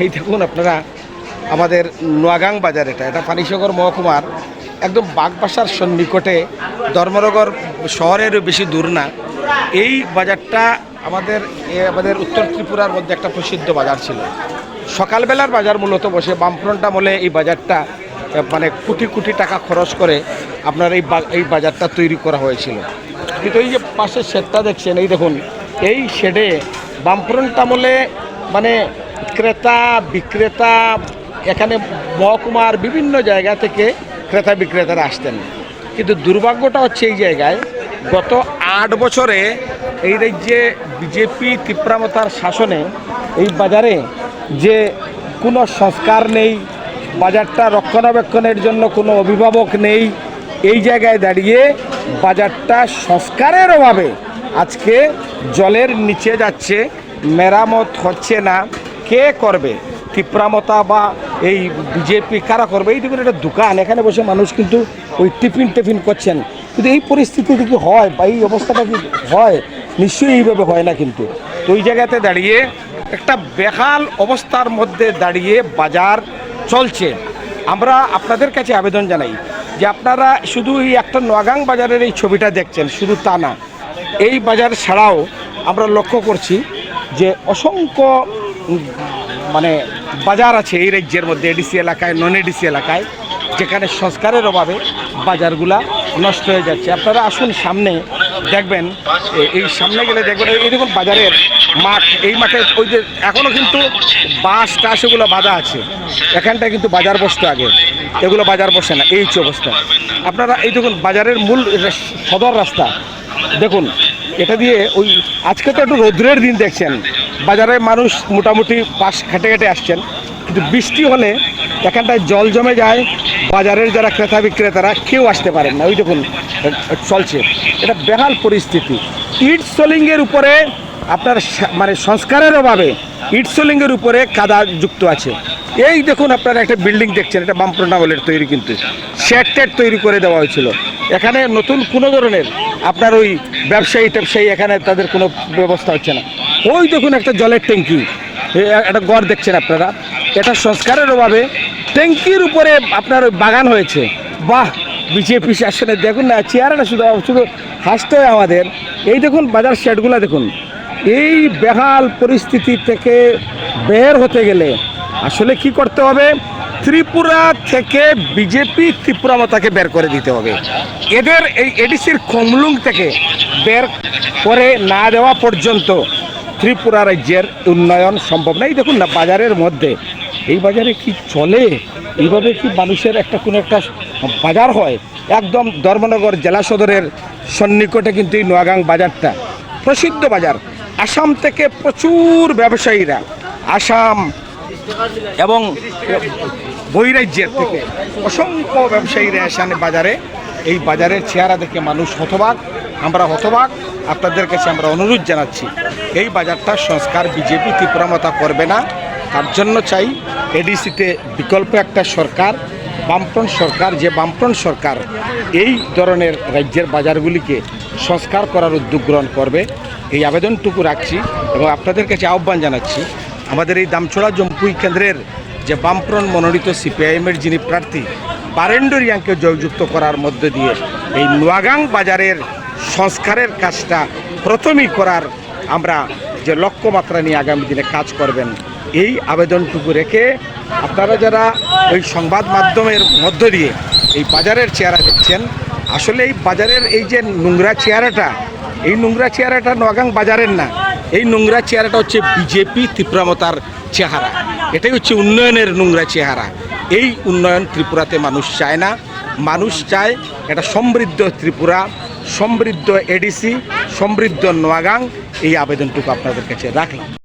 এই দেখুন আপনারা আমাদের নোয়াগাং বাজার, এটা পানিসাগর মহকুমার একদম বাগবাসার সন্নিকটে, ধর্মনগর শহরেরও বেশি দূর না। এই বাজারটা আমাদের উত্তর ত্রিপুরার মধ্যে একটা প্রসিদ্ধ বাজার ছিল। সকালবেলার বাজার মূলত বসে বামফ্রন্ট আমলে এই বাজারটা মানে কোটি কোটি টাকা খরচ করে আপনার এই বাজারটা তৈরি করা হয়েছিল। কিন্তু এই যে পাশের শেডটা দেখছেন, এই দেখুন, এই শেডে বামফ্রন্ট আমলে মানে ক্রেতা বিক্রেতা, এখানে মহকুমার বিভিন্ন জায়গা থেকে ক্রেতা বিক্রেতারা আসতেন। কিন্তু দুর্ভাগ্যটা হচ্ছে এই জায়গায় গত 8 বছরে এই রাজ্যে বিজেপি তীব্রতার শাসনে এই বাজারে যে কোনো সংস্কার নেই, বাজারটা রক্ষণাবেক্ষণের জন্য কোনো অভিভাবক নেই। এই জায়গায় দাঁড়িয়ে বাজারটা সংস্কারের অভাবে আজকে জলের নিচে যাচ্ছে, মেরামত হচ্ছে না। কে করবে? তীব্রতা বা এই বিজেপি কারা করবে? এই দেখুন, একটা দোকান, এখানে বসে মানুষ কিন্তু ওই টিফিন করছেন। কিন্তু এই পরিস্থিতি কি হয় বা এই অবস্থাটা কি হয়? নিশ্চয়ই এইভাবে হয় না। কিন্তু তো ওই জায়গাতে দাঁড়িয়ে একটা বেহাল অবস্থার মধ্যে দাঁড়িয়ে বাজার চলছে। আমরা আপনাদের কাছে আবেদন জানাই যে আপনারা শুধু এই একটা নোয়াগাং বাজারের এই ছবিটা দেখছেন, শুধু তা না, এই বাজার ছাড়াও আমরা লক্ষ্য করছি যে অসংখ্য মানে বাজার আছে এই রাজ্যের মধ্যে, এডিসি এলাকায়, নন এডিসি এলাকায়, যেখানে সংস্কারের অভাবে বাজারগুলা নষ্ট হয়ে যাচ্ছে। আপনারা আসুন, সামনে দেখবেন, এই সামনে গেলে দেখবেন এই দেখুন বাজারের মাঠ। এই মাঠে ওই যে এখনও কিন্তু বাস টাস এগুলো বাঁধা আছে। এখানটায় কিন্তু বাজার বসতো আগে, এগুলো বাজার বসে না, এই হচ্ছে অবস্থা। আপনারা এই দেখুন বাজারের মূল সদর রাস্তা দেখুন, এটা দিয়ে ওই আজকে তো একটু রৌদ্রের দিন দেখছেন, বাজারে মানুষ মোটামুটি বাস ঘেটে আসছেন। কিন্তু বৃষ্টি হলে এখানটায় জল জমে যায়, বাজারের যারা ক্রেতা বিক্রেতারা কেউ আসতে পারেন না। ওই দেখুন চলছে, এটা বেহাল পরিস্থিতি। ইট সোলিংয়ের উপরে আপনার মানে সংস্কারের অভাবে ইট সোলিংয়ের উপরে কাদা যুক্ত আছে। এই দেখুন আপনারা একটা বিল্ডিং দেখছেন, এটা বামফ্রন্ট আমলের তৈরি, কিন্তু শেড টেড তৈরি করে দেওয়া হয়েছিল। এখানে নতুন কোনো ধরনের আপনার ওই ব্যবসায়ী ট্যাবসায়ী এখানে তাদের কোনো ব্যবস্থা হচ্ছে না। ওই দেখুন একটা জলের ট্যাঙ্কি, একটা গড় দেখছেন আপনারা, এটা সংস্কারের অভাবে ট্যাঙ্কির উপরে আপনার ওই বাগান হয়েছে। বাহ, বিজেপি শাসনে দেখুন না, চেয়ারটা শুধু হাসতে হয় আমাদের। এই দেখুন বাজার শেডগুলো দেখুন। এই বেহাল পরিস্থিতি থেকে বের হতে গেলে আসলে কি করতে হবে? ত্রিপুরা থেকে বিজেপি তীব্রতাকে বের করে দিতে হবে। এদের এই এডিসির কমলুং থেকে বের করে না দেওয়া পর্যন্ত ত্রিপুরা রাজ্যের উন্নয়ন সম্ভব না। এই দেখুন না বাজারের মধ্যে, এই বাজারে কি চলে? এইভাবে কি মানুষের কোনো একটা বাজার হয়? একদম ধর্মনগর জেলা সদরের সন্নিকটে কিন্তু এই নোয়াগাং বাজারটা প্রসিদ্ধ বাজার। আসাম থেকে প্রচুর ব্যবসায়ীরা, আসাম এবং বহিরাজ্যের থেকে অসংখ্য ব্যবসায়ীরা এসে বাজারে, এই বাজারের চেহারা দেখে মানুষ হতবাক, আমরা হতবাক। আপনাদের কাছে আমরা অনুরোধ জানাচ্ছি, এই বাজারটা সংস্কার বিজেপি তীব্রতা করবে না। তার জন্য চাই এডিসিতে বিকল্প একটা সরকার, বামফ্রন্ট সরকার, যে বামফ্রন্ট সরকার এই ধরনের রাজ্যের বাজারগুলিকে সংস্কার করার উদ্যোগ গ্রহণ করবে। এই আবেদনটুকু রাখছি এবং আপনাদের কাছে আহ্বান জানাচ্ছি, আমাদের এই দামছড়া জম্পুই কেন্দ্রের যে বামফ্রন্ট মনোনীত সিপিআইএমের যিনি প্রার্থী বারেন্দ্র রিয়াংকে জয়যুক্ত করার মধ্য দিয়ে এই নোয়াগাং বাজারের সংস্কারের কাজটা প্রথমেই করার আমরা যে লক্ষ্যমাত্রা নিয়ে আগামী দিনে কাজ করবেন, এই আবেদনটুকু রেখে আপনারা যারা ওই সংবাদ মাধ্যমের মধ্য দিয়ে এই বাজারের চেহারা দেখছেন, আসলে এই বাজারের এই যে নোংরা চেহারাটা, এই নোংরা চেহারাটা নোয়াগাং বাজারের না, এই নোংরা চেহারাটা হচ্ছে বিজেপি তীব্রতার চেহারা। এটাই হচ্ছে উন্নয়নের নোংরা চেহারা। এই উন্নয়ন ত্রিপুরাতে মানুষ চায় না। মানুষ চায় একটা সমৃদ্ধ ত্রিপুরা, সমৃদ্ধ এডিসি, সমৃদ্ধ নোয়াগাং। এই আবেদনটুকু আপনাদের কাছে রাখলাম।